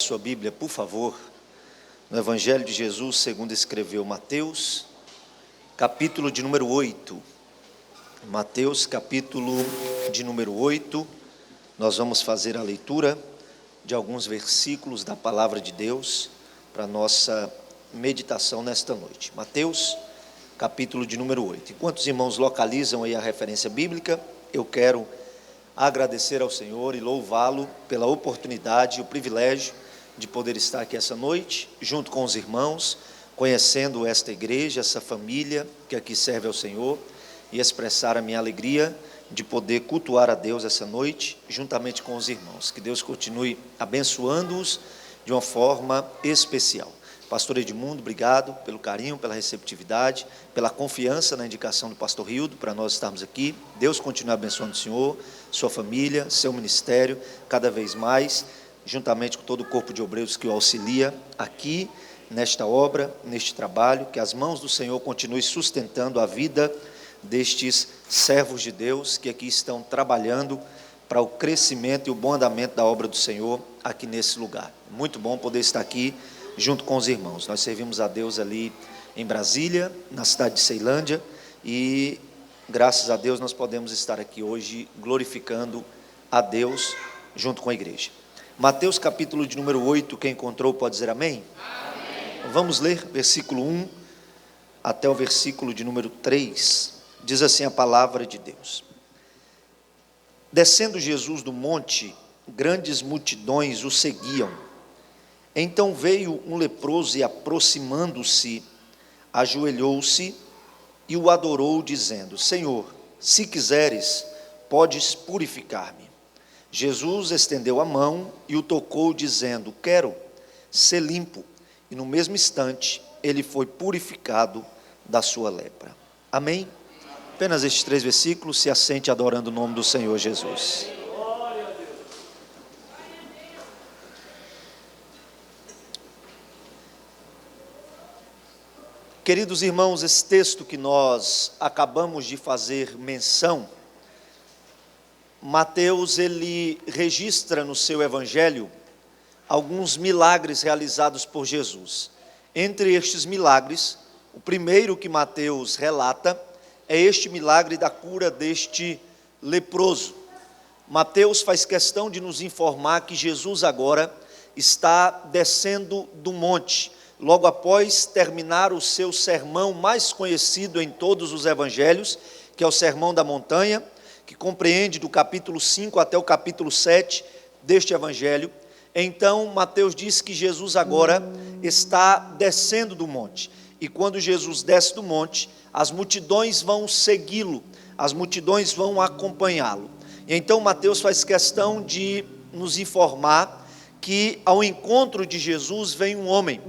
Sua Bíblia, por favor, no Evangelho de Jesus, segundo escreveu Mateus, capítulo de número 8. Mateus, capítulo de número 8, nós vamos fazer a leitura de alguns versículos da Palavra de Deus para nossa meditação nesta noite. Mateus, capítulo de número 8. Enquanto os irmãos localizam aí a referência bíblica, eu quero agradecer ao Senhor e louvá-lo pela oportunidade e o privilégio de poder estar aqui essa noite, junto com os irmãos, conhecendo esta igreja, essa família que aqui serve ao Senhor, e expressar a minha alegria de poder cultuar a Deus essa noite, juntamente com os irmãos. Que Deus continue abençoando-os de uma forma especial. Pastor Edmundo, obrigado pelo carinho, pela receptividade, pela confiança na indicação do pastor Rildo, para nós estarmos aqui. Deus continue abençoando o senhor, sua família, seu ministério, cada vez mais, juntamente com todo o corpo de obreiros que o auxilia aqui, nesta obra, neste trabalho, que as mãos do Senhor continuem sustentando a vida destes servos de Deus, que aqui estão trabalhando para o crescimento e o bom andamento da obra do Senhor, aqui nesse lugar. Muito bom poder estar aqui, junto com os irmãos. Nós servimos a Deus ali em Brasília, na cidade de Ceilândia, e graças a Deus nós podemos estar aqui hoje, glorificando a Deus, junto com a igreja. Mateus capítulo de número 8, quem encontrou pode dizer amém? Amém. Vamos ler versículo 1 até o versículo de número 3, diz assim a palavra de Deus. Descendo Jesus do monte, grandes multidões o seguiam. Então veio um leproso e aproximando-se, ajoelhou-se e o adorou, dizendo: Senhor, se quiseres, podes purificar-me. Jesus estendeu a mão e o tocou, dizendo: quero ser limpo. E no mesmo instante, ele foi purificado da sua lepra. Amém? Apenas estes 3 versículos, se assente adorando o nome do Senhor Jesus. Queridos irmãos, esse texto que nós acabamos de fazer menção, Mateus, ele registra no seu evangelho alguns milagres realizados por Jesus. Entre estes milagres, o primeiro que Mateus relata é este milagre da cura deste leproso. Mateus faz questão de nos informar que Jesus agora está descendo do monte, logo após terminar o seu sermão mais conhecido em todos os evangelhos, que é o Sermão da Montanha, que compreende do capítulo 5 até o capítulo 7 deste evangelho. Então, Mateus diz que Jesus agora está descendo do monte. E quando Jesus desce do monte, as multidões vão segui-lo, as multidões vão acompanhá-lo. E então, Mateus faz questão de nos informar que ao encontro de Jesus vem um homem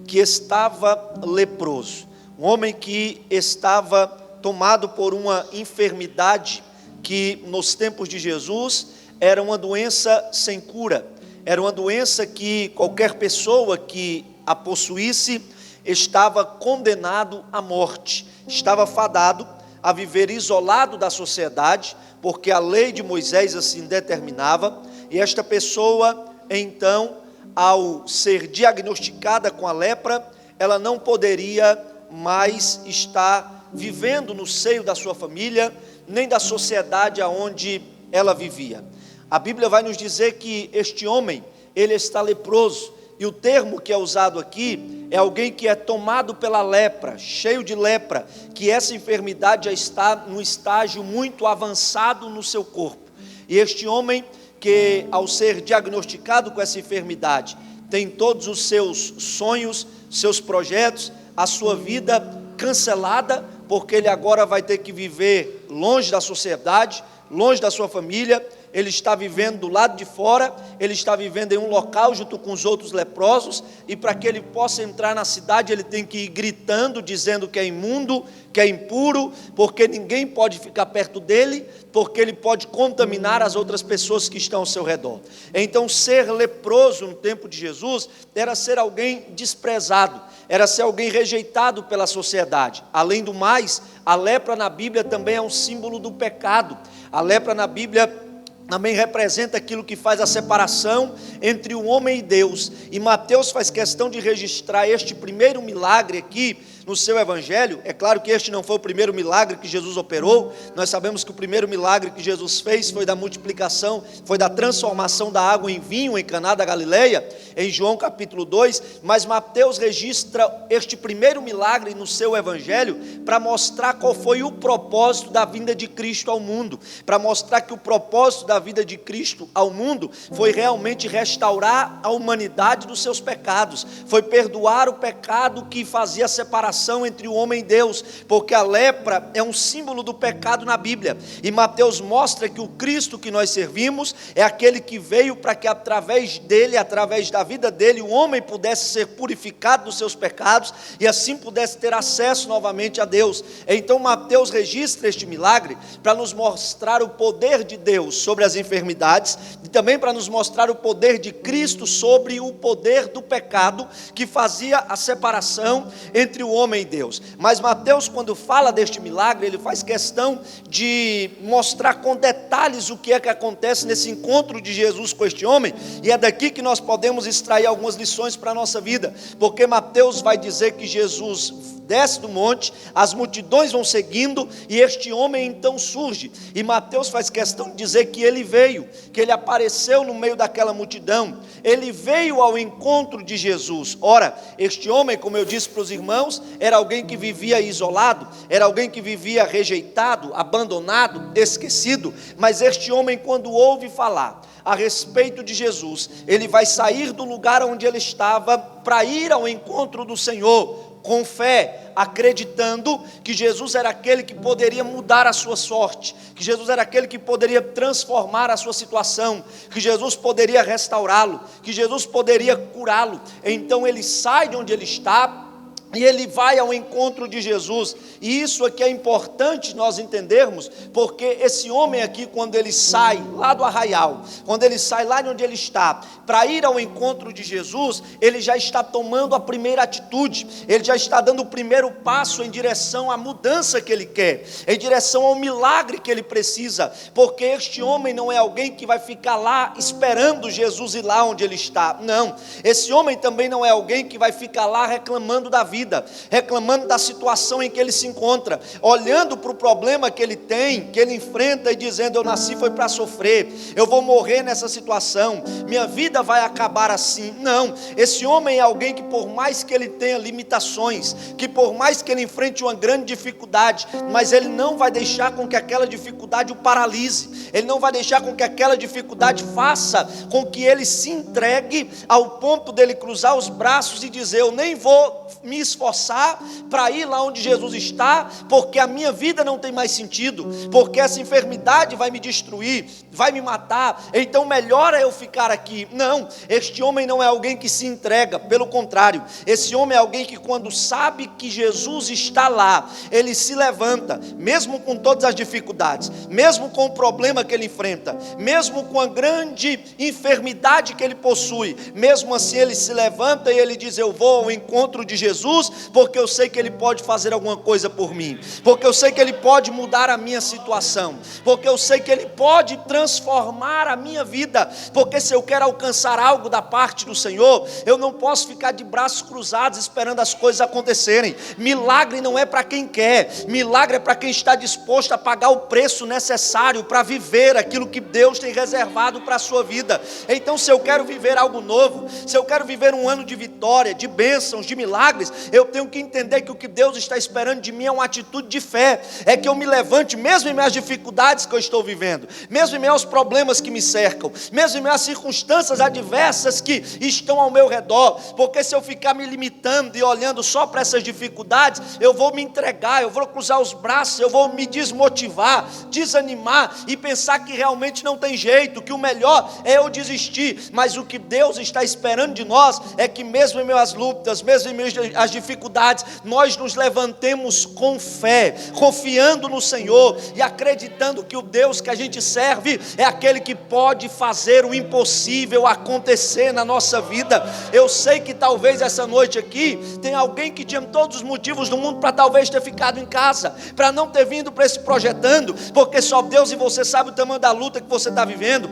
que estava leproso, um homem que estava tomado por uma enfermidade que nos tempos de Jesus era uma doença sem cura, era uma doença que qualquer pessoa que a possuísse estava condenado à morte, estava fadado a viver isolado da sociedade, porque a lei de Moisés assim determinava, e esta pessoa, então, ao ser diagnosticada com a lepra, ela não poderia mais estar vivendo no seio da sua família, nem da sociedade aonde ela vivia. A Bíblia vai nos dizer que este homem, ele está leproso, e o termo que é usado aqui é alguém que é tomado pela lepra, cheio de lepra, que essa enfermidade já está num estágio muito avançado no seu corpo. E este homem que, ao ser diagnosticado com essa enfermidade, tem todos os seus sonhos, seus projetos, a sua vida cancelada, porque ele agora vai ter que viver longe da sociedade, longe da sua família. Ele está vivendo do lado de fora, ele está vivendo em um local junto com os outros leprosos, e para que ele possa entrar na cidade, ele tem que ir gritando, dizendo que é imundo, que é impuro, porque ninguém pode ficar perto dele, porque ele pode contaminar as outras pessoas que estão ao seu redor. Então, ser leproso no tempo de Jesus era ser alguém desprezado, era ser alguém rejeitado pela sociedade. Além do mais, a lepra na Bíblia também é um símbolo do pecado. A lepra na Bíblia também representa aquilo que faz a separação entre o homem e Deus. E Mateus faz questão de registrar este primeiro milagre aqui no seu evangelho. É claro que este não foi o primeiro milagre que Jesus operou. Nós sabemos que o primeiro milagre que Jesus fez foi da multiplicação, foi da transformação da água em vinho em Caná da Galileia, em João capítulo 2, mas Mateus registra este primeiro milagre no seu evangelho para mostrar qual foi o propósito da vinda de Cristo ao mundo, para mostrar que o propósito da vida de Cristo ao mundo foi realmente restaurar a humanidade dos seus pecados, foi perdoar o pecado que fazia a separação entre o homem e Deus, porque a lepra é um símbolo do pecado na Bíblia, e Mateus mostra que o Cristo que nós servimos é aquele que veio para que através dele, através da vida dele, o homem pudesse ser purificado dos seus pecados, e assim pudesse ter acesso novamente a Deus. Então Mateus registra este milagre para nos mostrar o poder de Deus sobre as enfermidades, e também para nos mostrar o poder de Cristo sobre o poder do pecado, que fazia a separação entre o homem e Deus. Mas Mateus, quando fala deste milagre, ele faz questão de mostrar com detalhes o que é que acontece nesse encontro de Jesus com este homem, e é daqui que nós podemos extrair algumas lições para a nossa vida, porque Mateus vai dizer que Jesus desce do monte, as multidões vão seguindo, e este homem então surge, e Mateus faz questão de dizer que ele veio, que ele apareceu no meio daquela multidão, ele veio ao encontro de Jesus. Ora, este homem, como eu disse para os irmãos, era alguém que vivia isolado, era alguém que vivia rejeitado, abandonado, esquecido, mas este homem, quando ouve falar a respeito de Jesus, ele vai sair do lugar onde ele estava para ir ao encontro do Senhor, com fé, acreditando que Jesus era aquele que poderia mudar a sua sorte, que Jesus era aquele que poderia transformar a sua situação, que Jesus poderia restaurá-lo, que Jesus poderia curá-lo. Então ele sai de onde ele está e ele vai ao encontro de Jesus. E isso aqui é importante nós entendermos, porque esse homem aqui, quando ele sai lá do arraial, quando ele sai lá de onde ele está, para ir ao encontro de Jesus, ele já está tomando a primeira atitude, ele já está dando o primeiro passo em direção à mudança que ele quer, em direção ao milagre que ele precisa, porque este homem não é alguém que vai ficar lá esperando Jesus ir lá onde ele está, não. Esse homem também não é alguém que vai ficar lá reclamando da vida, reclamando da situação em que ele se encontra, olhando para o problema que ele tem, que ele enfrenta, e dizendo: eu nasci foi para sofrer, eu vou morrer nessa situação, minha vida vai acabar assim. Não, esse homem é alguém que, por mais que ele tenha limitações, que por mais que ele enfrente uma grande dificuldade, mas ele não vai deixar com que aquela dificuldade o paralise, ele não vai deixar com que aquela dificuldade faça com que ele se entregue ao ponto dele cruzar os braços e dizer: eu nem vou me esforçar para ir lá onde Jesus está, porque a minha vida não tem mais sentido, porque essa enfermidade vai me destruir, vai me matar, então melhor é eu ficar aqui. Não, este homem não é alguém que se entrega, pelo contrário, esse homem é alguém que, quando sabe que Jesus está lá, ele se levanta, mesmo com todas as dificuldades, mesmo com o problema que ele enfrenta, mesmo com a grande enfermidade que ele possui, mesmo assim ele se levanta e ele diz: eu vou ao encontro de Jesus, porque eu sei que ele pode fazer alguma coisa por mim, porque eu sei que ele pode mudar a minha situação, porque eu sei que ele pode transformar a minha vida, porque se eu quero alcançar algo da parte do Senhor, eu não posso ficar de braços cruzados esperando as coisas acontecerem. Milagre não é para quem quer, milagre é para quem está disposto a pagar o preço necessário para viver aquilo que Deus tem reservado para a sua vida. Então, se eu quero viver algo novo, se eu quero viver um ano de vitória, de bênçãos, de milagres, eu tenho que entender que o que Deus está esperando de mim é uma atitude de fé, é que eu me levante mesmo em meio às dificuldades que eu estou vivendo, mesmo em meio aos problemas que me cercam, mesmo em meio às circunstâncias adversas que estão ao meu redor, porque se eu ficar me limitando e olhando só para essas dificuldades, eu vou me entregar, eu vou cruzar os braços, eu vou me desmotivar, desanimar e pensar que realmente não tem jeito, que o melhor é eu desistir. Mas o que Deus está esperando de nós é que mesmo em meio às lutas, mesmo em meio às dificuldades, dificuldades, nós nos levantemos com fé, confiando no Senhor e acreditando que o Deus que a gente serve é aquele que pode fazer o impossível acontecer na nossa vida. Eu sei que talvez essa noite aqui tem alguém que tinha todos os motivos do mundo para talvez ter ficado em casa, para não ter vindo para esse projetando, porque só Deus e você sabe o tamanho da luta que você está vivendo.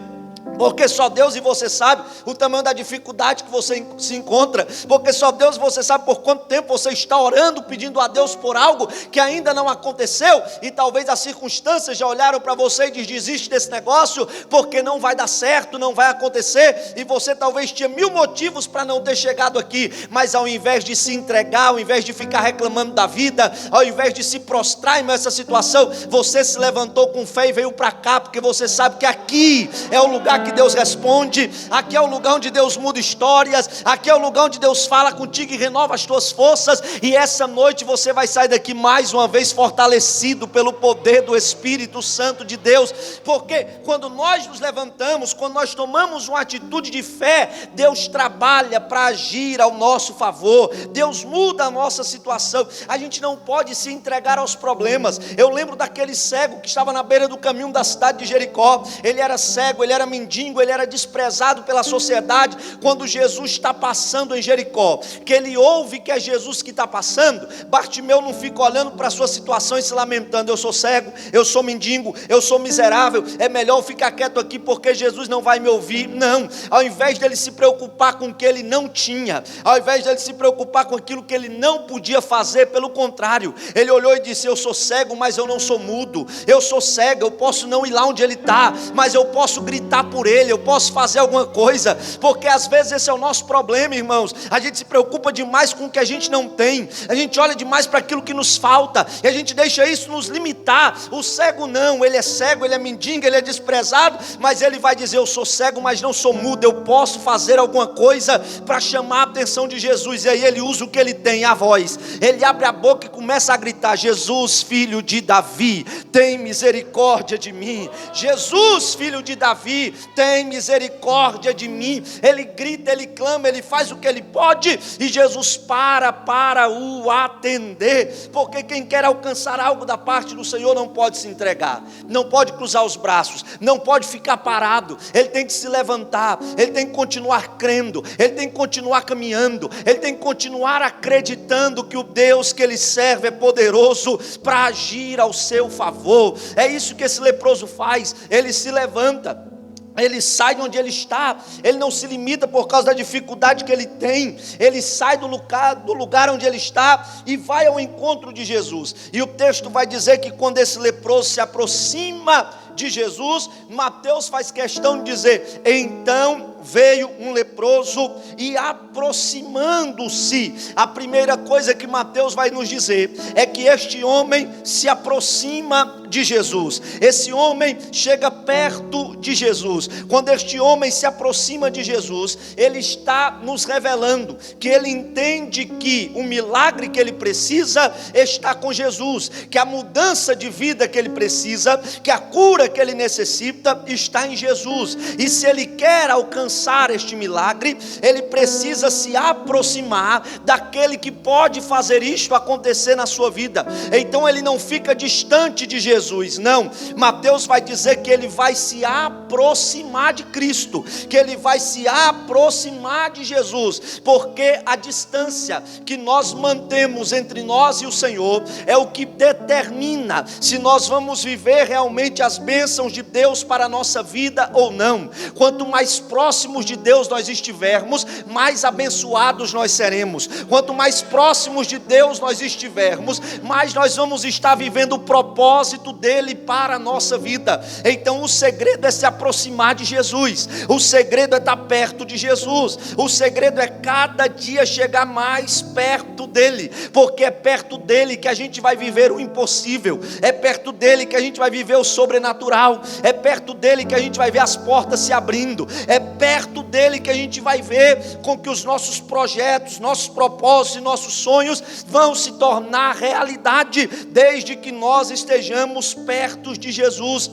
Porque só Deus e você sabe o tamanho da dificuldade que você se encontra. Porque só Deus e você sabe por quanto tempo você está orando, pedindo a Deus por algo que ainda não aconteceu. E talvez as circunstâncias já olharam para você e diz: desiste desse negócio, porque não vai dar certo, não vai acontecer. E você talvez tinha 1000 motivos para não ter chegado aqui. Mas ao invés de se entregar, ao invés de ficar reclamando da vida, ao invés de se prostrar em essa situação, você se levantou com fé e veio para cá, porque você sabe que aqui é o lugar que Deus responde, aqui é o lugar onde Deus muda histórias, aqui é o lugar onde Deus fala contigo e renova as tuas forças. E essa noite você vai sair daqui mais uma vez fortalecido pelo poder do Espírito Santo de Deus, porque quando nós nos levantamos, quando nós tomamos uma atitude de fé, Deus trabalha para agir ao nosso favor, Deus muda a nossa situação. A gente não pode se entregar aos problemas. Eu lembro daquele cego que estava na beira do caminho da cidade de Jericó. Ele era cego, ele era mendigo, ele era desprezado pela sociedade. Quando Jesus está passando em Jericó, que ele ouve que é Jesus que está passando, Bartimeu não fica olhando para a sua situação e se lamentando: eu sou cego, eu sou mendigo, eu sou miserável, é melhor eu ficar quieto aqui porque Jesus não vai me ouvir. Não, ao invés dele se preocupar com o que ele não tinha, ao invés dele se preocupar com aquilo que ele não podia fazer, pelo contrário, ele olhou e disse: eu sou cego, mas eu não sou mudo. Eu sou cego, eu posso não ir lá onde ele está, mas eu posso gritar por ele, eu posso fazer alguma coisa. Porque às vezes esse é o nosso problema, irmãos. A gente se preocupa demais com o que a gente não tem, a gente olha demais para aquilo que nos falta, e a gente deixa isso nos limitar. O cego não, ele é cego, ele é mendigo, ele é desprezado, mas ele vai dizer: eu sou cego, mas não sou mudo, eu posso fazer alguma coisa para chamar a atenção de Jesus. E aí ele usa o que ele tem, a voz. Ele abre a boca e começa a gritar: Jesus, filho de Davi, tem misericórdia de mim. Jesus, filho de Davi, tem misericórdia de mim. Ele grita, ele clama, ele faz o que ele pode, e Jesus para o atender. Porque quem quer alcançar algo da parte do Senhor não pode se entregar, não pode cruzar os braços, não pode ficar parado. Ele tem que se levantar, ele tem que continuar crendo, ele tem que continuar caminhando, ele tem que continuar acreditando que o Deus que ele serve é poderoso para agir ao seu favor. É isso que esse leproso faz. Ele se levanta, ele sai de onde ele está, ele não se limita por causa da dificuldade que ele tem, ele sai do lugar onde ele está e vai ao encontro de Jesus. E o texto vai dizer que quando esse leproso se aproxima de Jesus, Mateus faz questão de dizer: então veio um leproso e aproximando-se. A primeira coisa que Mateus vai nos dizer é que este homem se aproxima de Jesus. Esse homem chega perto de Jesus. Quando este homem se aproxima de Jesus, ele está nos revelando que ele entende que o milagre que ele precisa está com Jesus, que a mudança de vida que ele precisa, que a cura que ele necessita está em Jesus. E se ele quer alcançar este milagre, ele precisa se aproximar daquele que pode fazer isto acontecer na sua vida. Então ele não fica distante de Jesus, não. Mateus vai dizer que ele vai se aproximar de Cristo, que ele vai se aproximar de Jesus, porque a distância que nós mantemos entre nós e o Senhor é o que determina se nós vamos viver realmente as bênçãos de Deus para a nossa vida ou não. Quanto mais próximos de Deus nós estivermos, mais abençoados nós seremos. Quanto mais próximos de Deus nós estivermos, mais nós vamos estar vivendo o propósito dele para a nossa vida. Então o segredo é se aproximar de Jesus, o segredo é estar perto de Jesus, o segredo é cada dia chegar mais perto dele, porque é perto dele que a gente vai viver o impossível, é perto dele que a gente vai viver o sobrenatural, é perto dele que a gente vai ver as portas se abrindo, é perto dele que a gente vai ver com que os nossos projetos, nossos propósitos e nossos sonhos vão se tornar realidade, desde que nós estejamos perto de Jesus.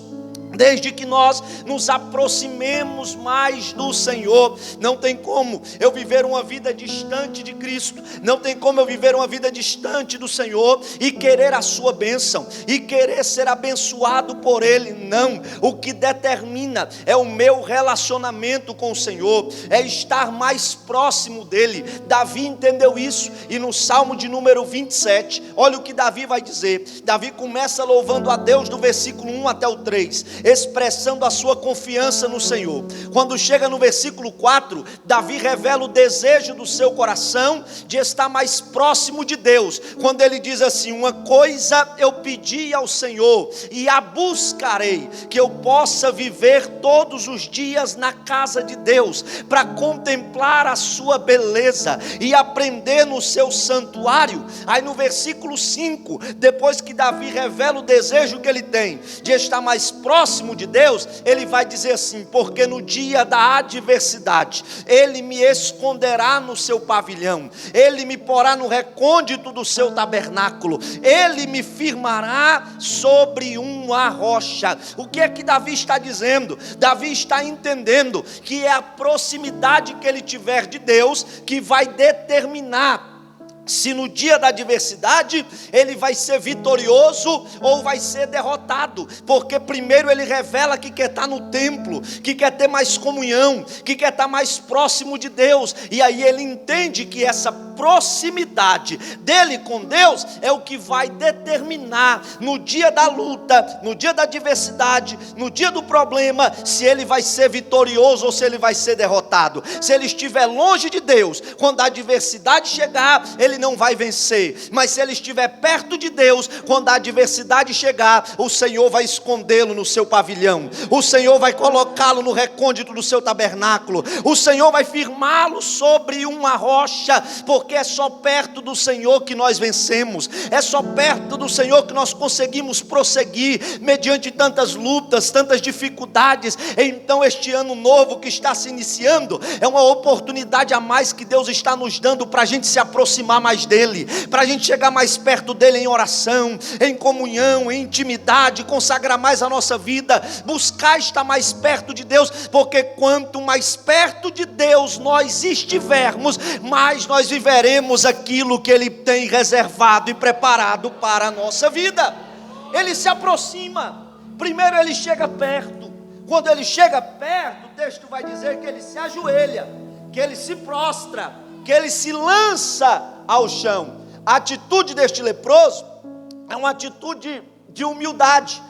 Desde que nós nos aproximemos mais do Senhor, não tem como eu viver uma vida distante de Cristo, não tem como eu viver uma vida distante do Senhor e querer a sua bênção, e querer ser abençoado por Ele. Não, o que determina é o meu relacionamento com o Senhor, é estar mais próximo dEle. Davi entendeu isso, e no Salmo de número 27, olha o que Davi vai dizer. Davi começa louvando a Deus do versículo 1 até o 3, expressando a sua confiança no Senhor. Quando chega no versículo 4, Davi revela o desejo do seu coração de estar mais próximo de Deus, quando ele diz assim: uma coisa eu pedi ao Senhor e a buscarei, que eu possa viver todos os dias na casa de Deus, para contemplar a sua beleza e aprender no seu santuário. Aí no versículo 5, depois que Davi revela o desejo que ele tem de estar mais próximo de Deus, ele vai dizer assim: porque no dia da adversidade Ele me esconderá no seu pavilhão, Ele me porá no recôndito do seu tabernáculo, Ele me firmará sobre uma rocha. O que é que Davi está dizendo? Davi está entendendo que é a proximidade que ele tiver de Deus que vai determinar se no dia da adversidade ele vai ser vitorioso ou vai ser derrotado. Porque primeiro ele revela que quer estar no templo, que quer ter mais comunhão, que quer estar mais próximo de Deus, e aí ele entende que essa proximidade dele com Deus é o que vai determinar no dia da luta, no dia da adversidade, no dia do problema, se ele vai ser vitorioso ou se ele vai ser derrotado. Se ele estiver longe de Deus, quando a adversidade chegar, ele não vai vencer. Mas se ele estiver perto de Deus, quando a adversidade chegar, o Senhor vai escondê-lo no seu pavilhão, o Senhor vai colocá-lo no recôndito do seu tabernáculo, o Senhor vai firmá-lo sobre uma rocha, porque é só perto do Senhor que nós vencemos, é só perto do Senhor que nós conseguimos prosseguir mediante tantas lutas, tantas dificuldades. Então este ano novo que está se iniciando é uma oportunidade a mais que Deus está nos dando para a gente se aproximar mais dele, para a gente chegar mais perto dele em oração, em comunhão, em intimidade, consagrar mais a nossa vida, buscar estar mais perto de Deus, porque quanto mais perto de Deus nós estivermos, mais nós viveremos aquilo que ele tem reservado e preparado para a nossa vida. Ele se aproxima, primeiro ele chega perto. Quando ele chega perto, o texto vai dizer que ele se ajoelha, que ele se prostra, que ele se lança ao chão. A atitude deste leproso é uma atitude de humildade,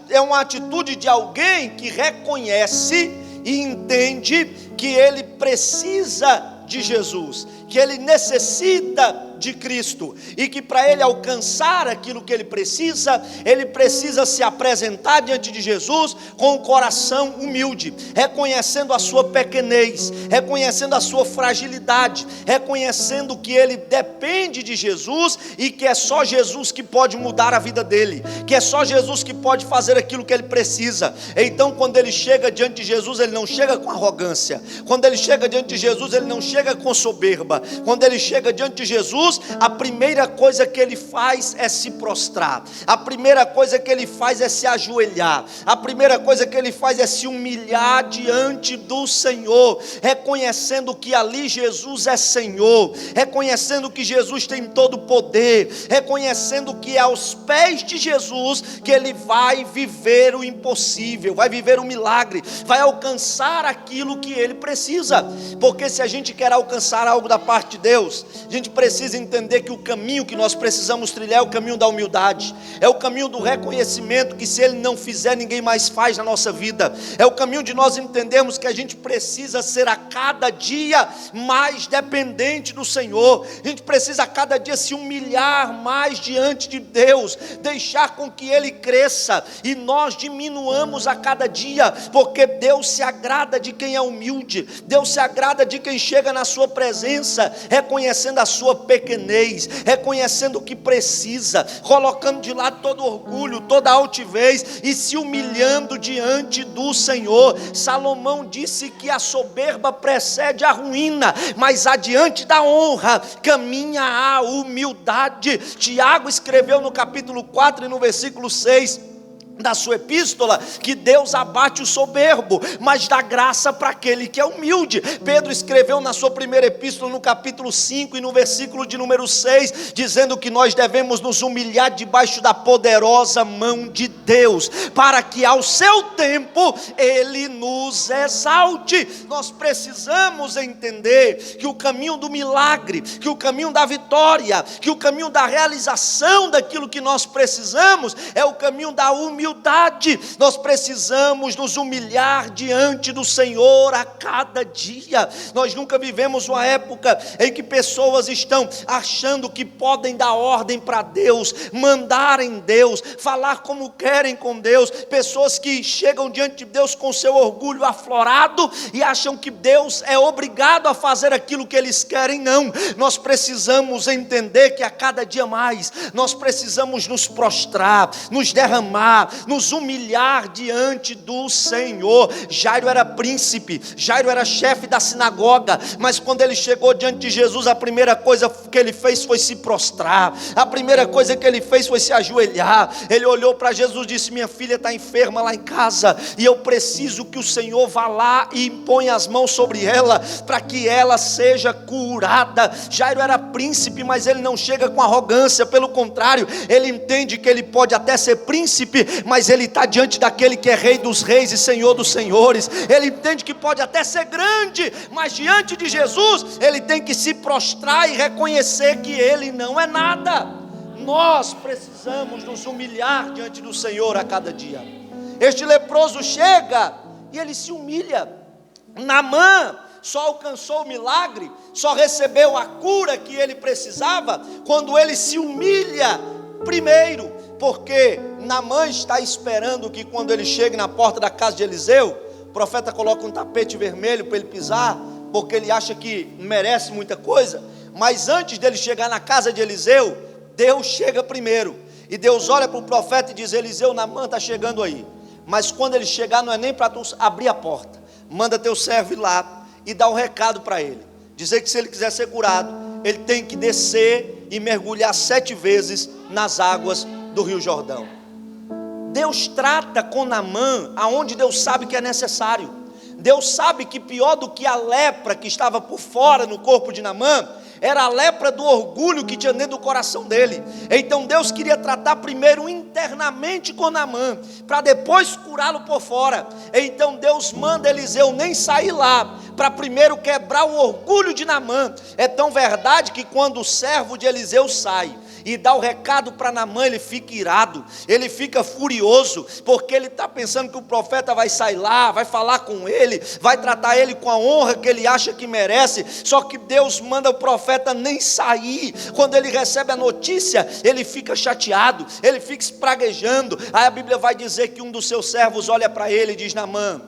é uma atitude de alguém que reconhece e entende que ele precisa de Jesus, que ele necessita de Cristo, e que para ele alcançar aquilo que ele precisa se apresentar diante de Jesus com o coração humilde, reconhecendo a sua pequenez, reconhecendo a sua fragilidade, reconhecendo que ele depende de Jesus e que é só Jesus que pode mudar a vida dele, que é só Jesus que pode fazer aquilo que ele precisa. Então quando ele chega diante de Jesus, ele não chega com arrogância, quando ele chega diante de Jesus, ele não chega com soberba, quando ele chega diante de Jesus, a primeira coisa que ele faz é se prostrar, a primeira coisa que ele faz é se ajoelhar, a primeira coisa que ele faz é se humilhar diante do Senhor, reconhecendo que ali Jesus é Senhor, reconhecendo que Jesus tem todo o poder, reconhecendo que é aos pés de Jesus que ele vai viver o impossível, vai viver o milagre, vai alcançar aquilo que ele precisa. Porque se a gente quer alcançar algo da parte de Deus, a gente precisa entender que o caminho que nós precisamos trilhar é o caminho da humildade, é o caminho do reconhecimento que se ele não fizer, ninguém mais faz na nossa vida, é o caminho de nós entendermos que a gente precisa ser a cada dia mais dependente do Senhor, a gente precisa a cada dia se humilhar mais diante de Deus, deixar com que ele cresça e nós diminuamos a cada dia, porque Deus se agrada de quem é humilde, Deus se agrada de quem chega na sua presença, reconhecendo a sua pequenez, reconhecendo o que precisa, colocando de lado todo orgulho, toda altivez e se humilhando diante do Senhor. Salomão disse que a soberba precede a ruína, mas adiante da honra caminha a humildade. Tiago escreveu no capítulo 4 e no versículo 6: da sua epístola, que Deus abate o soberbo, mas dá graça para aquele que é humilde. Pedro escreveu na sua primeira epístola, no capítulo 5 e no versículo de número 6, dizendo que nós devemos nos humilhar debaixo da poderosa mão de Deus, para que ao seu tempo Ele nos exalte. Nós precisamos entender que o caminho do milagre, que o caminho da vitória, que o caminho da realização daquilo que nós precisamos, é o caminho da humildade. Nós precisamos nos humilhar diante do Senhor a cada dia. Nós nunca vivemos uma época em que pessoas estão achando que podem dar ordem para Deus, mandar em Deus, falar como querem com Deus. Pessoas que chegam diante de Deus com seu orgulho aflorado e acham que Deus é obrigado a fazer aquilo que eles querem. Não, nós precisamos entender que a cada dia mais nós precisamos nos prostrar, nos derramar, nos humilhar diante do Senhor. Jairo era príncipe, Jairo era chefe da sinagoga, mas quando ele chegou diante de Jesus, a primeira coisa que ele fez foi se prostrar, a primeira coisa que ele fez foi se ajoelhar. Ele olhou para Jesus e disse: minha filha está enferma lá em casa, e eu preciso que o Senhor vá lá e imponha as mãos sobre ela, para que ela seja curada. Jairo era príncipe, mas ele não chega com arrogância, pelo contrário, ele entende que ele pode até ser príncipe, mas ele está diante daquele que é rei dos reis e senhor dos senhores. Ele entende que pode até ser grande, mas diante de Jesus ele tem que se prostrar e reconhecer que ele não é nada. Nós precisamos nos humilhar diante do Senhor a cada dia. Este leproso chega e ele se humilha. Naamã só alcançou o milagre, só recebeu a cura que ele precisava quando ele se humilha primeiro, porque Naamã está esperando que quando ele chegue na porta da casa de Eliseu, o profeta coloca um tapete vermelho para ele pisar, porque ele acha que merece muita coisa. Mas antes dele chegar na casa de Eliseu, Deus chega primeiro, e Deus olha para o profeta e diz: Eliseu, Naamã está chegando aí. Mas quando ele chegar, não é nem para tu abrir a porta, manda teu servo ir lá e dar um recado para ele, dizer que se ele quiser ser curado, ele tem que descer e mergulhar 7 vezes nas águas do Rio Jordão. Deus trata com Naamã aonde Deus sabe que é necessário. Deus sabe que pior do que a lepra que estava por fora no corpo de Naamã, era a lepra do orgulho que tinha dentro do coração dele. Então Deus queria tratar primeiro internamente com Naamã, para depois curá-lo por fora. Então Deus manda Eliseu nem sair lá, para primeiro quebrar o orgulho de Naamã. É tão verdade que quando o servo de Eliseu sai e dá o recado para Naamã, ele fica irado, ele fica furioso, porque ele está pensando que o profeta vai sair lá, vai falar com ele, vai tratar ele com a honra que ele acha que merece. Só que Deus manda o profeta nem sair. Quando ele recebe a notícia, ele fica chateado, ele fica espraguejando. Aí a Bíblia vai dizer que um dos seus servos olha para ele e diz: Naamã,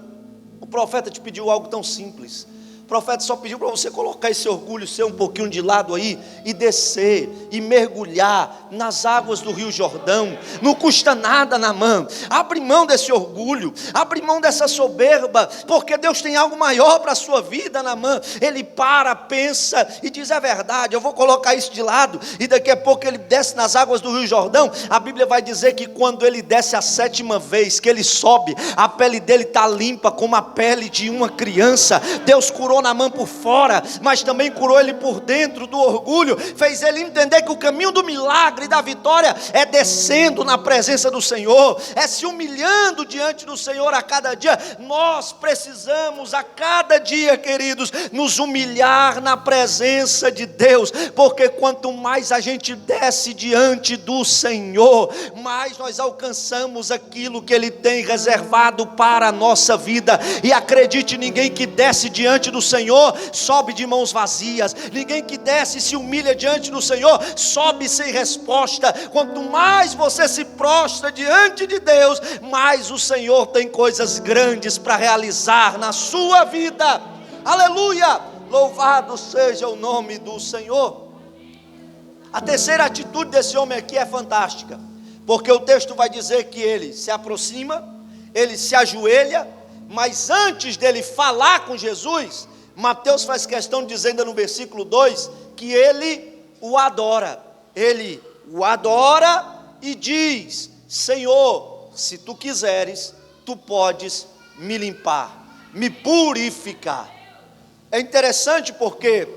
o profeta te pediu algo tão simples. O profeta só pediu para você colocar esse orgulho seu um pouquinho de lado aí e descer e mergulhar nas águas do Rio Jordão. Não custa nada, Naamã. Abre mão desse orgulho, abre mão dessa soberba, porque Deus tem algo maior para a sua vida, Naamã. Ele para, pensa e diz: é verdade, eu vou colocar isso de lado. E daqui a pouco ele desce nas águas do Rio Jordão. A Bíblia vai dizer que quando ele desce a 7ª vez que ele sobe, a pele dele está limpa como a pele de uma criança. Deus curou Naamã por fora, mas também curou ele por dentro do orgulho. Fez ele entender que o caminho do milagre e da vitória é descendo na presença do Senhor, é se humilhando diante do Senhor a cada dia. Nós precisamos a cada dia, queridos, nos humilhar na presença de Deus, porque quanto mais a gente desce diante do Senhor, mais nós alcançamos aquilo que Ele tem reservado para a nossa vida. E acredite, ninguém que desce diante do Senhor sobe de mãos vazias. Ninguém que desce e se humilha diante do Senhor sobe sem resposta. Quanto mais você se prostra diante de Deus, mais o Senhor tem coisas grandes para realizar na sua vida. Aleluia! Louvado seja o nome do Senhor. A terceira atitude desse homem aqui é fantástica, porque o texto vai dizer que ele se aproxima, ele se ajoelha, mas antes dele falar com Jesus, Mateus faz questão de dizer ainda no versículo 2, que ele o adora. Ele o adora e diz: Senhor, se tu quiseres, tu podes me limpar, me purificar. É interessante porque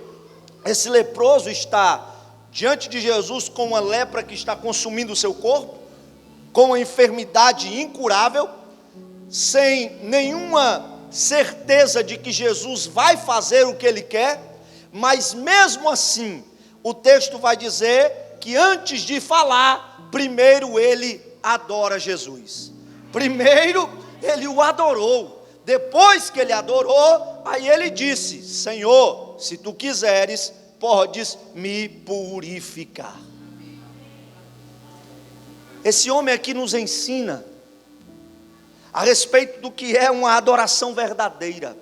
esse leproso está diante de Jesus com uma lepra que está consumindo o seu corpo, com uma enfermidade incurável, sem nenhuma certeza de que Jesus vai fazer o que ele quer, mas mesmo assim, o texto vai dizer que antes de falar, primeiro ele adora Jesus. Primeiro ele o adorou. Depois que ele adorou, aí ele disse: Senhor, se tu quiseres, podes me purificar. Esse homem aqui nos ensina a respeito do que é uma adoração verdadeira,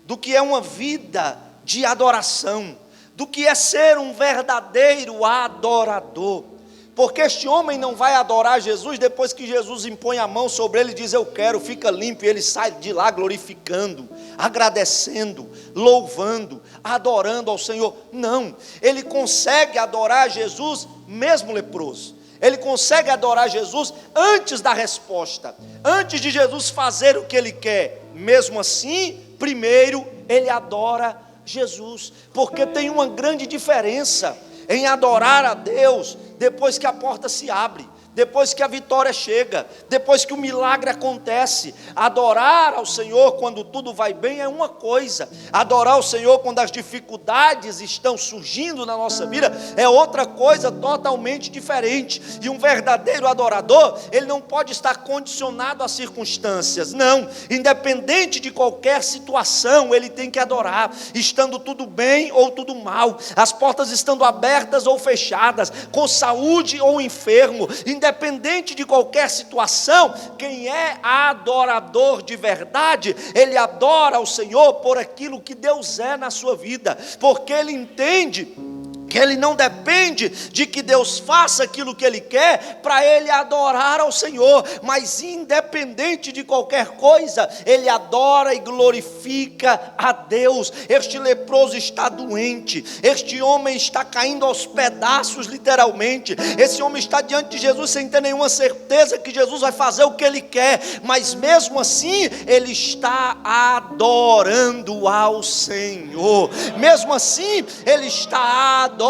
do que é uma vida de adoração, do que é ser um verdadeiro adorador. Porque este homem não vai adorar Jesus depois que Jesus impõe a mão sobre ele e diz: eu quero, fica limpo, e ele sai de lá glorificando, agradecendo, louvando, adorando ao Senhor. Não, ele consegue adorar Jesus mesmo leproso. Ele consegue adorar Jesus antes da resposta, antes de Jesus fazer o que ele quer. Mesmo assim, primeiro ele adora Jesus, porque tem uma grande diferença em adorar a Deus depois que a porta se abre, depois que a vitória chega, depois que o milagre acontece. Adorar ao Senhor quando tudo vai bem é uma coisa, adorar ao Senhor quando as dificuldades estão surgindo na nossa vida é outra coisa totalmente diferente. E um verdadeiro adorador, ele não pode estar condicionado às circunstâncias, não. Independente de qualquer situação, ele tem que adorar, estando tudo bem ou tudo mal, as portas estando abertas ou fechadas, com saúde ou enfermo, independente de qualquer situação. Quem é adorador de verdade, ele adora ao Senhor por aquilo que Deus é na sua vida, porque ele entende que ele não depende de que Deus faça aquilo que ele quer para ele adorar ao Senhor, mas independente de qualquer coisa, ele adora e glorifica a Deus. Este leproso está doente, este homem está caindo aos pedaços literalmente, esse homem está diante de Jesus sem ter nenhuma certeza que Jesus vai fazer o que ele quer, mas mesmo assim, ele está adorando ao Senhor, mesmo assim, ele está adorando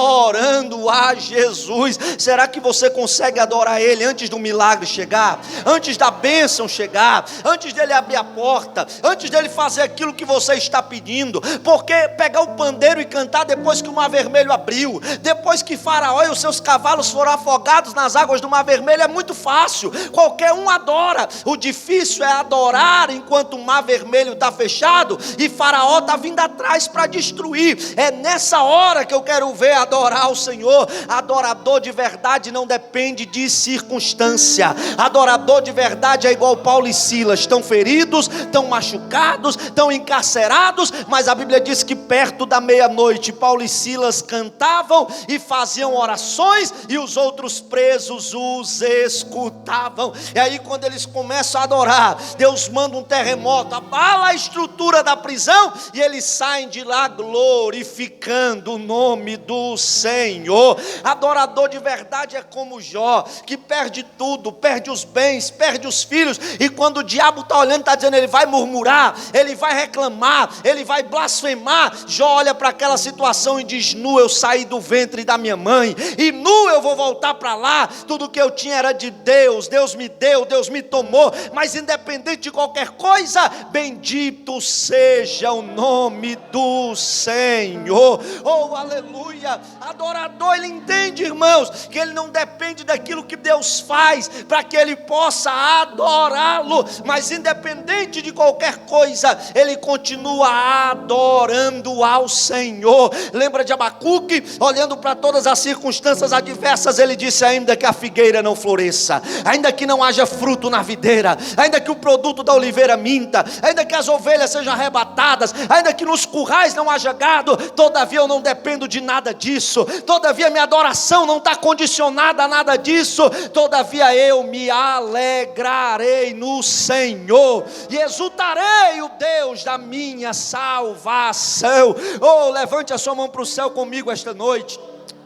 a Jesus. Será que você consegue adorar Ele antes do milagre chegar? Antes da bênção chegar? Antes dele abrir a porta? Antes dele fazer aquilo que você está pedindo? Porque pegar o pandeiro e cantar depois que o mar vermelho abriu, depois que Faraó e os seus cavalos foram afogados nas águas do mar vermelho, é muito fácil, qualquer um adora. O difícil é adorar enquanto o mar vermelho está fechado e Faraó está vindo atrás para destruir. É nessa hora que eu quero ver adorar ao Senhor. Adorador de verdade não depende de circunstância. Adorador de verdade é igual Paulo e Silas, estão feridos, estão machucados, estão encarcerados, mas a Bíblia diz que perto da meia-noite Paulo e Silas cantavam e faziam orações e os outros presos os escutavam. E aí quando eles começam a adorar, Deus manda um terremoto, abala a estrutura da prisão e eles saem de lá glorificando o nome do Senhor. Adorador de verdade é como Jó, que perde tudo, perde os bens, perde os filhos, e quando o diabo está olhando, está dizendo, ele vai murmurar, ele vai reclamar, ele vai blasfemar, Jó olha para aquela situação e diz: nu eu saí do ventre da minha mãe, e nu eu vou voltar para lá, tudo que eu tinha era de Deus, Deus me deu, Deus me tomou, mas independente de qualquer coisa, bendito seja o nome do Senhor. Oh, aleluia. Adorador, ele entende, irmãos, que ele não depende daquilo que Deus faz para que ele possa adorá-lo, mas independente de qualquer coisa, ele continua adorando ao Senhor. Lembra de Abacuque, olhando para todas as circunstâncias adversas, ele disse: ainda que a figueira não floresça, ainda que não haja fruto na videira, ainda que o produto da oliveira minta, ainda que as ovelhas sejam arrebatadas, ainda que nos currais não haja gado, todavia eu não dependo de nada disso, todavia minha adoração não está condicionada a nada disso, todavia eu me alegrarei no Senhor e exultarei o Deus da minha salvação. Oh, levante a sua mão para o céu comigo esta noite.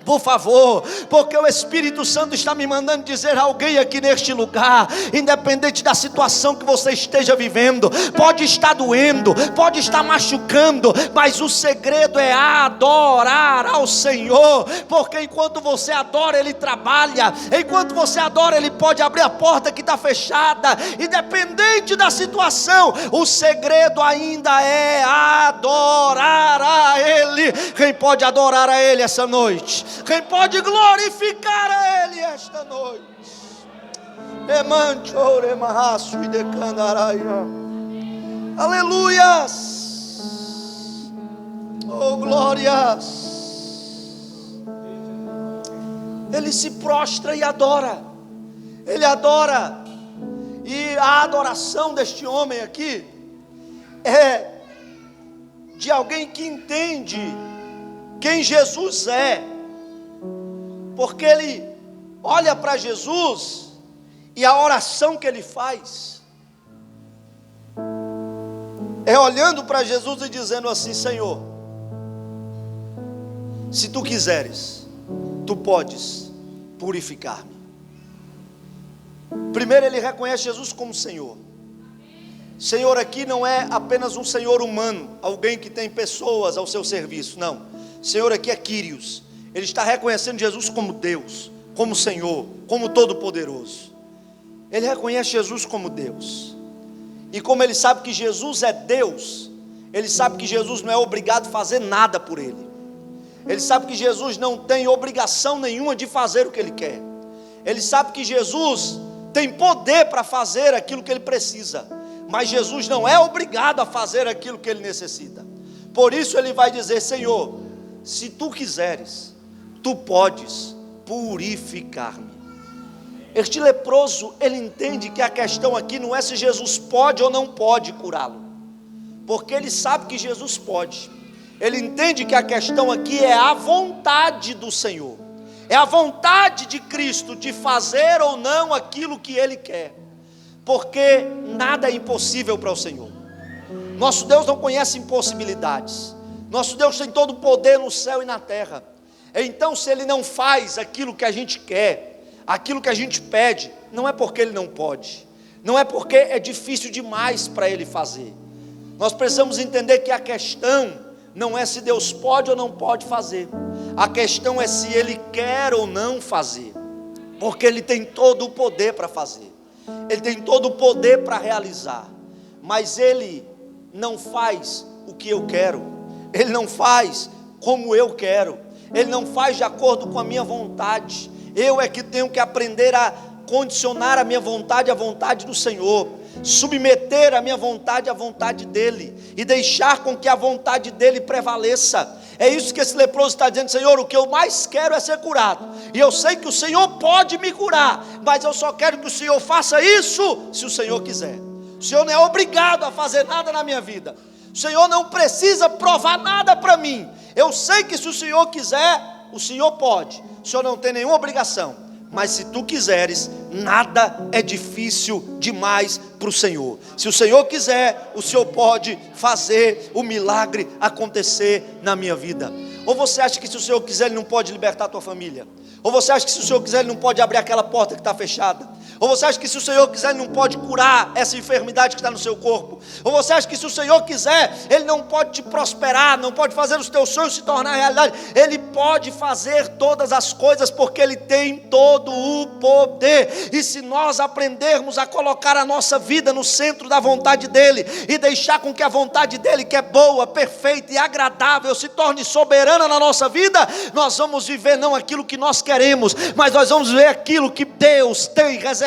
Por favor, porque o Espírito Santo está me mandando dizer a alguém aqui neste lugar, independente da situação que você esteja vivendo, pode estar doendo, pode estar machucando, mas o segredo é adorar ao Senhor, porque enquanto você adora, Ele trabalha, enquanto você adora, Ele pode abrir a porta que está fechada, independente da situação, o segredo ainda é adorar a Ele. Quem pode adorar a Ele essa noite? Quem pode glorificar a Ele esta noite? Aleluias! Oh, glórias! Ele se prostra e adora. Ele adora. E a adoração deste homem aqui é de alguém que entende quem Jesus é, porque ele olha para Jesus e a oração que ele faz é olhando para Jesus e dizendo assim: Senhor, se tu quiseres, tu podes purificar-me. Primeiro ele reconhece Jesus como Senhor. Senhor aqui não é apenas um Senhor humano, alguém que tem pessoas ao seu serviço, não. Senhor aqui é Kyrios. Ele está reconhecendo Jesus como Deus, como Senhor, como Todo-Poderoso. Ele reconhece Jesus como Deus. E como ele sabe que Jesus é Deus, ele sabe que Jesus não é obrigado a fazer nada por ele. Ele sabe que Jesus não tem obrigação nenhuma de fazer o que ele quer. Ele sabe que Jesus tem poder para fazer aquilo que ele precisa, mas Jesus não é obrigado a fazer aquilo que ele necessita. Por isso ele vai dizer: Senhor, se tu quiseres, tu podes purificar-me. Este leproso, ele entende que a questão aqui não é se Jesus pode ou não pode curá-lo, porque ele sabe que Jesus pode. Ele entende que a questão aqui é a vontade do Senhor, é a vontade de Cristo de fazer ou não aquilo que Ele quer, porque nada é impossível para o Senhor. Nosso Deus não conhece impossibilidades. Nosso Deus tem todo o poder no céu e na terra. Então, se Ele não faz aquilo que a gente quer, aquilo que a gente pede, não é porque Ele não pode, não é porque é difícil demais para Ele fazer. Nós precisamos entender que a questão não é se Deus pode ou não pode fazer, a questão é se Ele quer ou não fazer, porque Ele tem todo o poder para fazer, Ele tem todo o poder para realizar, mas Ele não faz o que eu quero, Ele não faz como eu quero, Ele não faz de acordo com a minha vontade. Eu é que tenho que aprender a condicionar a minha vontade à vontade do Senhor, submeter a minha vontade à vontade dEle, e deixar com que a vontade dEle prevaleça. É isso que esse leproso está dizendo: Senhor, o que eu mais quero é ser curado, e eu sei que o Senhor pode me curar, mas eu só quero que o Senhor faça isso se o Senhor quiser. O Senhor não é obrigado a fazer nada na minha vida, o Senhor não precisa provar nada para mim. Eu sei que se o Senhor quiser, o Senhor pode, o Senhor não tem nenhuma obrigação, mas se tu quiseres, nada é difícil demais para o Senhor. Se o Senhor quiser, o Senhor pode fazer o milagre acontecer na minha vida. Ou você acha que se o Senhor quiser, Ele não pode libertar a tua família? Ou você acha que se o Senhor quiser, Ele não pode abrir aquela porta que está fechada? Ou você acha que se o Senhor quiser, Ele não pode curar essa enfermidade que está no seu corpo? Ou você acha que se o Senhor quiser, Ele não pode te prosperar, não pode fazer os teus sonhos se tornar realidade? Ele pode fazer todas as coisas, porque Ele tem todo o poder. E se nós aprendermos a colocar a nossa vida no centro da vontade dEle, e deixar com que a vontade dEle, que é boa, perfeita e agradável, se torne soberana na nossa vida, nós vamos viver não aquilo que nós queremos, mas nós vamos ver aquilo que Deus tem reservado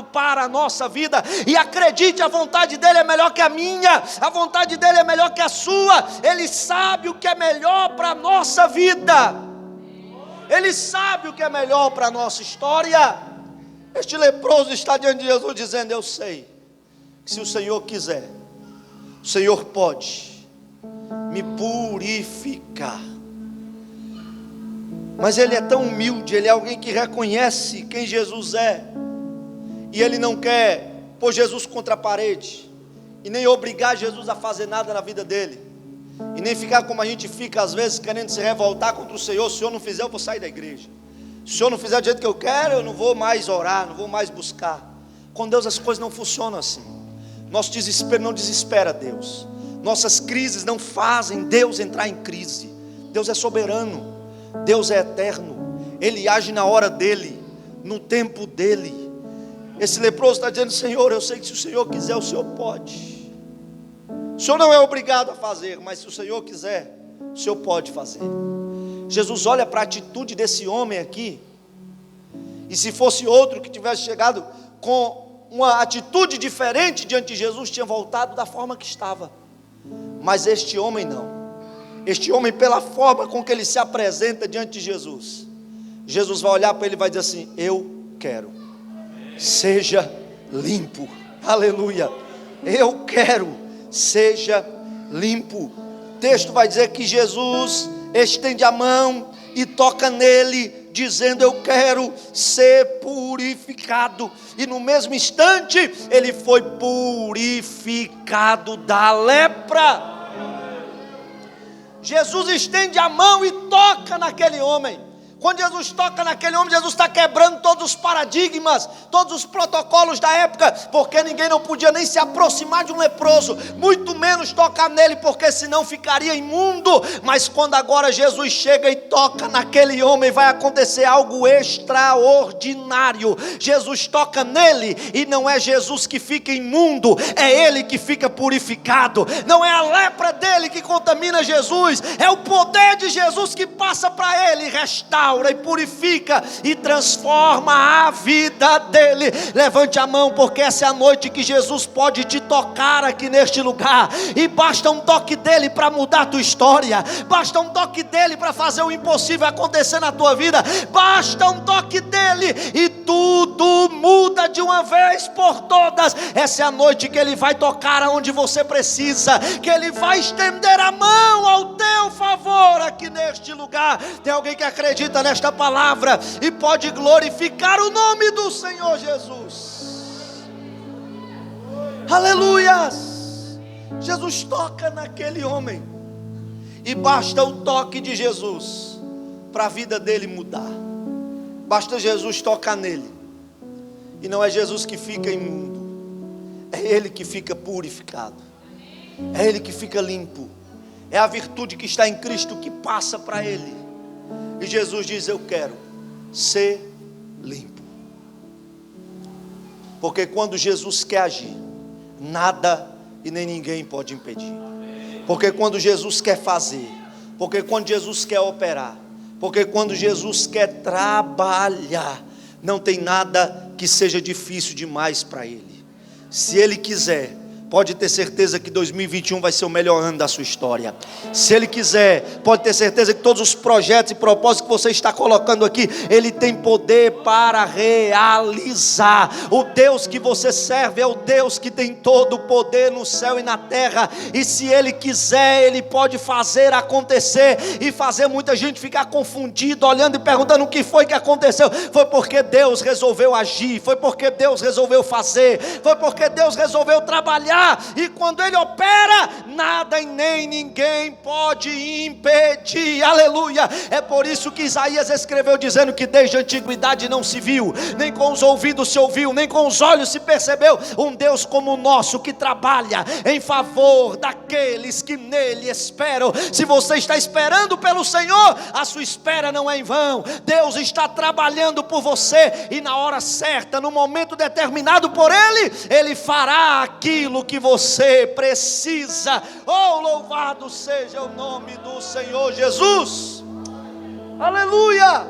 para a nossa vida. E acredite, a vontade dEle é melhor que a minha, a vontade dEle é melhor que a sua. Ele sabe o que é melhor para a nossa vida, Ele sabe o que é melhor para a nossa história. Este leproso está diante de Jesus dizendo: eu sei que se o Senhor quiser, o Senhor pode me purificar. Mas ele é tão humilde, ele é alguém que reconhece quem Jesus é, e ele não quer pôr Jesus contra a parede, e nem obrigar Jesus a fazer nada na vida dele. E nem ficar como a gente fica às vezes, querendo se revoltar contra o Senhor. Se o Senhor não fizer, eu vou sair da igreja. Se o Senhor não fizer do jeito que eu quero, eu não vou mais orar, não vou mais buscar. Com Deus as coisas não funcionam assim. Nosso desespero não desespera Deus. Nossas crises não fazem Deus entrar em crise. Deus é soberano, Deus é eterno. Ele age na hora dele, no tempo dele. Esse leproso está dizendo: Senhor, eu sei que se o Senhor quiser, o Senhor pode. O Senhor não é obrigado a fazer, mas se o Senhor quiser, o Senhor pode fazer. Jesus olha para a atitude desse homem aqui, e se fosse outro que tivesse chegado com uma atitude diferente diante de Jesus, tinha voltado da forma que estava. Mas este homem não. Este homem, pela forma com que ele se apresenta diante de Jesus, Jesus vai olhar para ele e vai dizer assim: eu quero, seja limpo. Aleluia. Eu quero, seja limpo. O texto vai dizer que Jesus estende a mão e toca nele, dizendo: eu quero ser purificado. E no mesmo instante ele foi purificado da lepra. Jesus estende a mão e toca naquele homem. Quando Jesus toca naquele homem, Jesus está quebrando todos os paradigmas, todos os protocolos da época, porque ninguém não podia nem se aproximar de um leproso, muito menos tocar nele, porque senão ficaria imundo. Mas quando agora Jesus chega e toca naquele homem, vai acontecer algo extraordinário. Jesus toca nele, e não é Jesus que fica imundo, é ele que fica purificado. Não é a lepra dele que contamina Jesus, é o poder de Jesus que passa para ele, restaura e purifica e transforma a vida dele. Levante a mão, porque essa é a noite que Jesus pode te tocar aqui neste lugar, e basta um toque dele para mudar a tua história, basta um toque dele para fazer o impossível acontecer na tua vida, basta um toque dele e tudo muda de uma vez por todas. Essa é a noite que ele vai tocar aonde você precisa, que ele vai estender a mão ao teu favor aqui neste lugar. Tem alguém que acredita nesta palavra e pode glorificar o nome do Senhor Jesus? Aleluias! Jesus toca naquele homem, e basta o toque de Jesus para a vida dele mudar. Basta Jesus tocar nele, e não é Jesus que fica imundo, é ele que fica purificado, é ele que fica limpo. É a virtude que está em Cristo que passa para ele. E Jesus diz: eu quero ser limpo. Porque quando Jesus quer agir, nada e nem ninguém pode impedir. Porque quando Jesus quer fazer, porque quando Jesus quer operar, porque quando Jesus quer trabalhar, não tem nada que seja difícil demais para ele. Se ele quiser, pode ter certeza que 2021 vai ser o melhor ano da sua história. Se ele quiser, pode ter certeza que todos os projetos e propósitos que você está colocando aqui, ele tem poder para realizar. O Deus que você serve é o Deus que tem todo o poder no céu e na terra, e se ele quiser, ele pode fazer acontecer, e fazer muita gente ficar confundido, olhando e perguntando o que foi que aconteceu. Foi porque Deus resolveu agir, foi porque Deus resolveu fazer, foi porque Deus resolveu trabalhar. E quando ele opera, nada e nem ninguém pode impedir. Aleluia. É por isso que Isaías escreveu dizendo que desde a antiguidade não se viu, nem com os ouvidos se ouviu, nem com os olhos se percebeu um Deus como o nosso, que trabalha em favor daqueles que nele esperam. Se você está esperando pelo Senhor, a sua espera não é em vão. Deus está trabalhando por você, e na hora certa, no momento determinado por ele, ele fará aquilo que você precisa. Oh, louvado seja o nome do Senhor Jesus. Aleluia,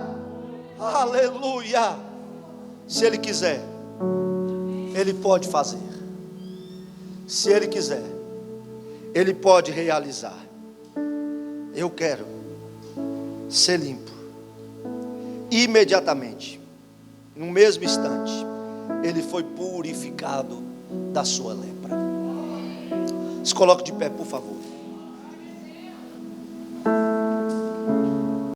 aleluia. Se ele quiser, ele pode fazer. Se ele quiser, ele pode realizar. Eu quero ser limpo. Imediatamente, no mesmo instante, ele foi purificado da sua lepra. Se coloque de pé, por favor.